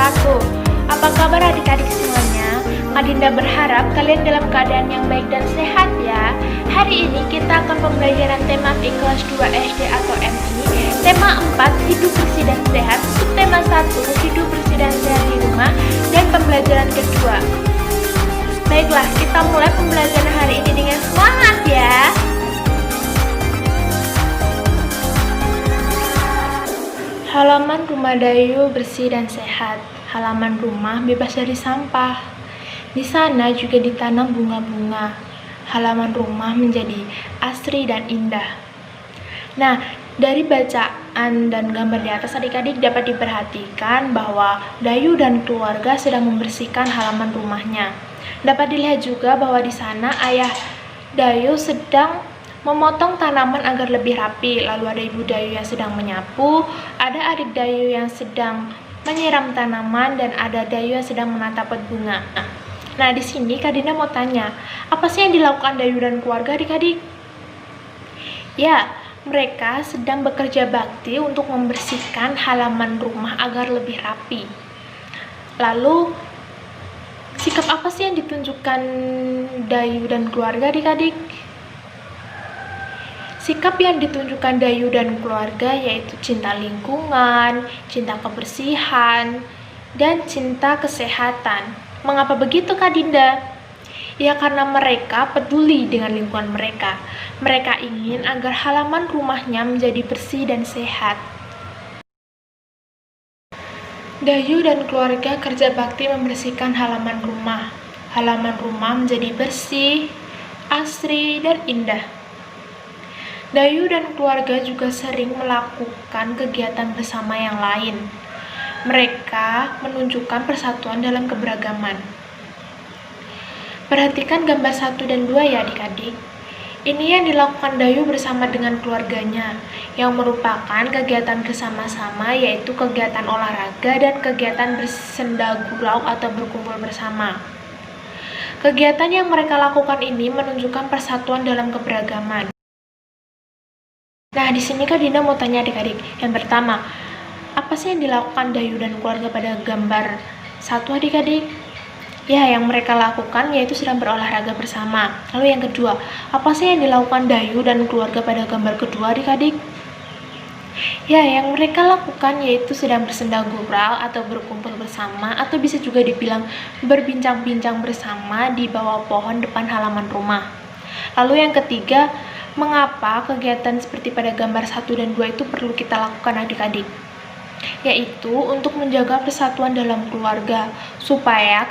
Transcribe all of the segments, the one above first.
wabarakatuh. Apa kabar adik-adik semuanya? Kak Dinda berharap kalian dalam keadaan yang baik dan sehat ya. Hari ini kita akan pembelajaran tema FI kelas 2 SD atau MI. Tema 4, hidup bersih dan sehat. Subtema 1, hidup bersih dan sehat di rumah. Dan pembelajaran kedua. Baiklah, kita mulai pembelajaran hari ini dengan semangat ya. Halaman rumah Dayu bersih dan sehat. Halaman rumah bebas dari sampah. Di sana juga ditanam bunga-bunga. Halaman rumah menjadi asri dan indah. Nah, dari bacaan dan gambar di atas adik-adik dapat diperhatikan bahwa Dayu dan keluarga sedang membersihkan halaman rumahnya. Dapat dilihat juga bahwa di sana ayah Dayu sedang memotong tanaman agar lebih rapi, lalu ada ibu Dayu yang sedang menyapu, ada adik Dayu yang sedang menyiram tanaman, dan ada Dayu yang sedang menata pot bunga. Nah, di sini Kak Dinda mau tanya, apa sih yang dilakukan Dayu dan keluarga adik-adik? Ya, mereka sedang bekerja bakti untuk membersihkan halaman rumah agar lebih rapi. Lalu, sikap apa sih yang ditunjukkan Dayu dan keluarga adik-adik? Sikap yang ditunjukkan Dayu dan keluarga yaitu cinta lingkungan, cinta kebersihan, dan cinta kesehatan. Mengapa begitu Kak Dinda? Ya karena mereka peduli dengan lingkungan mereka. Mereka ingin agar halaman rumahnya menjadi bersih dan sehat. Dayu dan keluarga kerja bakti membersihkan halaman rumah. Halaman rumah menjadi bersih, asri, dan indah. Dayu dan keluarga juga sering melakukan kegiatan bersama yang lain. Mereka menunjukkan persatuan dalam keberagaman. Perhatikan gambar 1 dan 2 ya adik-adik. Ini yang dilakukan Dayu bersama dengan keluarganya, yang merupakan kegiatan bersama-sama yaitu kegiatan olahraga dan kegiatan bersenda gurau atau berkumpul bersama. Kegiatan yang mereka lakukan ini menunjukkan persatuan dalam keberagaman. Nah, di sini Kak Dinda mau tanya adik-adik. Yang pertama, apa sih yang dilakukan Dayu dan keluarga pada gambar 1 adik-adik? Ya, yang mereka lakukan yaitu sedang berolahraga bersama. Lalu yang kedua, apa sih yang dilakukan Dayu dan keluarga pada gambar kedua adik-adik? Ya, yang mereka lakukan yaitu sedang bersenda gurau atau berkumpul bersama, atau bisa juga dibilang berbincang-bincang bersama di bawah pohon depan halaman rumah. Lalu yang ketiga, mengapa kegiatan seperti pada gambar 1 dan 2 itu perlu kita lakukan adik-adik? Yaitu untuk menjaga persatuan dalam keluarga, supaya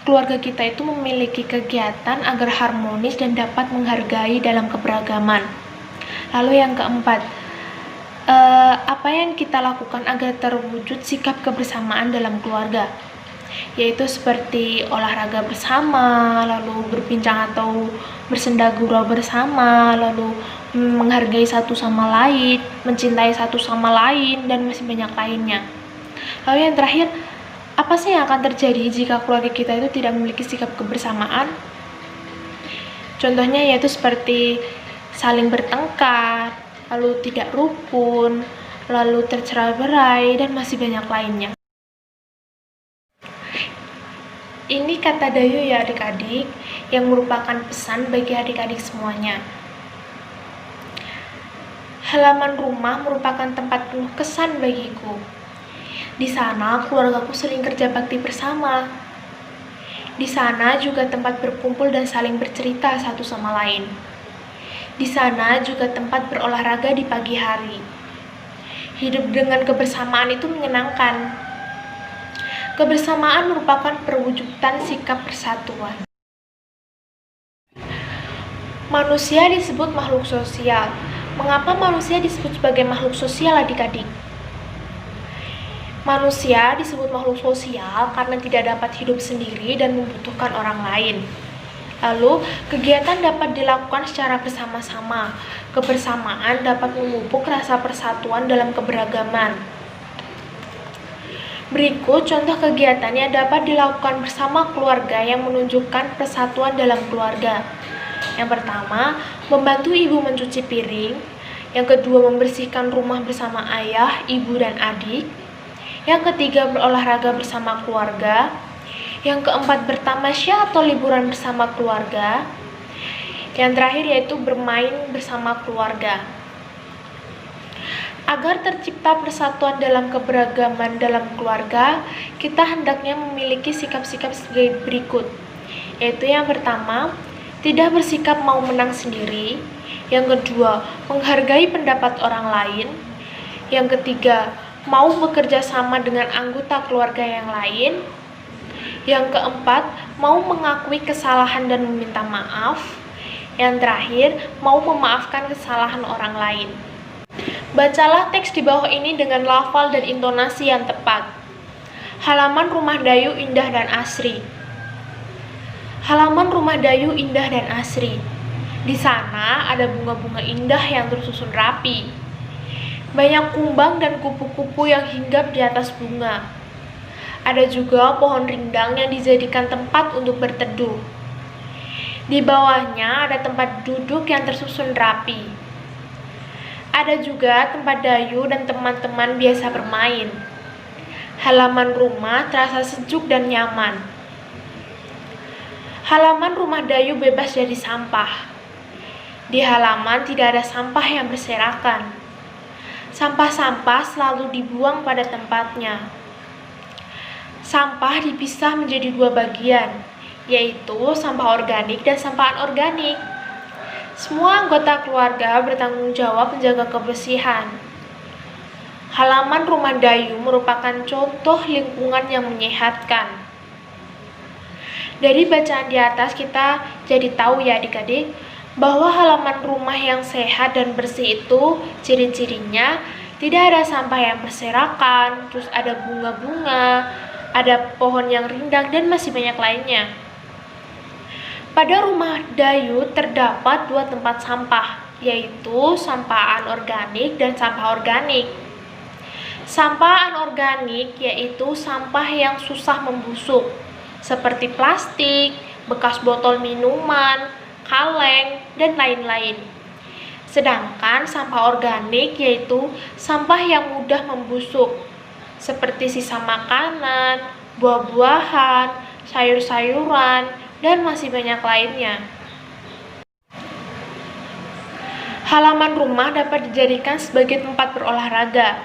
keluarga kita itu memiliki kegiatan agar harmonis dan dapat menghargai dalam keberagaman. Lalu yang keempat, apa yang kita lakukan agar terwujud sikap kebersamaan dalam keluarga? Yaitu seperti olahraga bersama, lalu berbincang atau bersenda gurau bersama, lalu menghargai satu sama lain, mencintai satu sama lain, dan masih banyak lainnya. Lalu yang terakhir, apa sih yang akan terjadi jika keluarga kita itu tidak memiliki sikap kebersamaan? Contohnya yaitu seperti saling bertengkar, lalu tidak rukun, lalu tercerai-berai, dan masih banyak lainnya. Ini kata Dayu ya adik-adik, yang merupakan pesan bagi adik-adik semuanya. Halaman rumah merupakan tempat penuh kesan bagiku. Di sana keluargaku sering kerja bakti bersama. Di sana juga tempat berkumpul dan saling bercerita satu sama lain. Di sana juga tempat berolahraga di pagi hari. Hidup dengan kebersamaan itu menyenangkan. Kebersamaan merupakan perwujudan sikap persatuan. Manusia disebut makhluk sosial. Mengapa manusia disebut sebagai makhluk sosial adik-adik? Manusia disebut makhluk sosial karena tidak dapat hidup sendiri dan membutuhkan orang lain. Lalu, kegiatan dapat dilakukan secara bersama-sama. Kebersamaan dapat memupuk rasa persatuan dalam keberagaman. Berikut contoh kegiatan yang dapat dilakukan bersama keluarga yang menunjukkan persatuan dalam keluarga. Yang pertama, membantu ibu mencuci piring. Yang kedua, membersihkan rumah bersama ayah, ibu, dan adik. Yang ketiga, berolahraga bersama keluarga. Yang keempat, bertamasya atau liburan bersama keluarga. Yang terakhir yaitu bermain bersama keluarga. Agar tercipta persatuan dalam keberagaman dalam keluarga, kita hendaknya memiliki sikap-sikap sebagai berikut. Yaitu yang pertama, tidak bersikap mau menang sendiri. Yang kedua, menghargai pendapat orang lain. Yang ketiga, mau bekerja sama dengan anggota keluarga yang lain. Yang keempat, mau mengakui kesalahan dan meminta maaf. Yang terakhir, mau memaafkan kesalahan orang lain. Bacalah teks di bawah ini dengan lafal dan intonasi yang tepat. Halaman rumah Dayu indah dan asri. Halaman rumah Dayu indah dan asri. Di sana ada bunga-bunga indah yang tersusun rapi. Banyak kumbang dan kupu-kupu yang hinggap di atas bunga. Ada juga pohon rindang yang dijadikan tempat untuk berteduh. Di bawahnya ada tempat duduk yang tersusun rapi. Ada juga tempat Dayu dan teman-teman biasa bermain. Halaman rumah terasa sejuk dan nyaman. Halaman rumah Dayu bebas dari sampah. Di halaman tidak ada sampah yang berserakan. Sampah-sampah selalu dibuang pada tempatnya. Sampah dipisah menjadi dua bagian, yaitu sampah organik dan sampah anorganik. Semua anggota keluarga bertanggung jawab menjaga kebersihan. Halaman rumah Dayu merupakan contoh lingkungan yang menyehatkan. Dari bacaan di atas kita jadi tahu ya adik-adik, bahwa halaman rumah yang sehat dan bersih itu ciri-cirinya tidak ada sampah yang berserakan, terus ada bunga-bunga, ada pohon yang rindang, dan masih banyak lainnya. Pada rumah Dayu terdapat dua tempat sampah, yaitu sampah anorganik dan sampah organik. Sampah anorganik yaitu sampah yang susah membusuk, seperti plastik, bekas botol minuman, kaleng, dan lain-lain. Sedangkan sampah organik yaitu sampah yang mudah membusuk, seperti sisa makanan, buah-buahan, sayur-sayuran, dan masih banyak lainnya. Halaman rumah dapat dijadikan sebagai tempat berolahraga,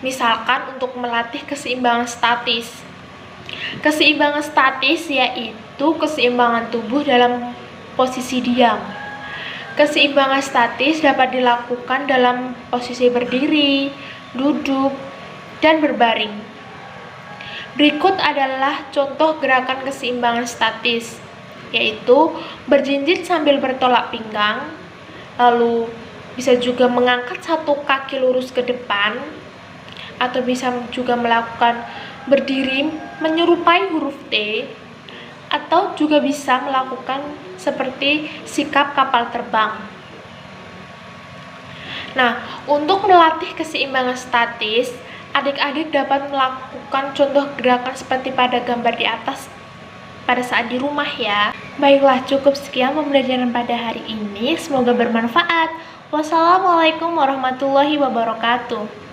misalkan untuk melatih keseimbangan statis. Keseimbangan statis yaitu keseimbangan tubuh dalam posisi diam. Keseimbangan statis dapat dilakukan dalam posisi berdiri, duduk, dan berbaring. Berikut adalah contoh gerakan keseimbangan statis, yaitu berjinjit sambil bertolak pinggang, lalu bisa juga mengangkat satu kaki lurus ke depan, atau bisa juga melakukan berdiri menyerupai huruf T, atau juga bisa melakukan seperti sikap kapal terbang. Nah, untuk melatih keseimbangan statis, adik-adik dapat melakukan contoh gerakan seperti pada gambar di atas pada saat di rumah ya. Baiklah, cukup sekian pembelajaran pada hari ini. Semoga bermanfaat. Wassalamualaikum warahmatullahi wabarakatuh.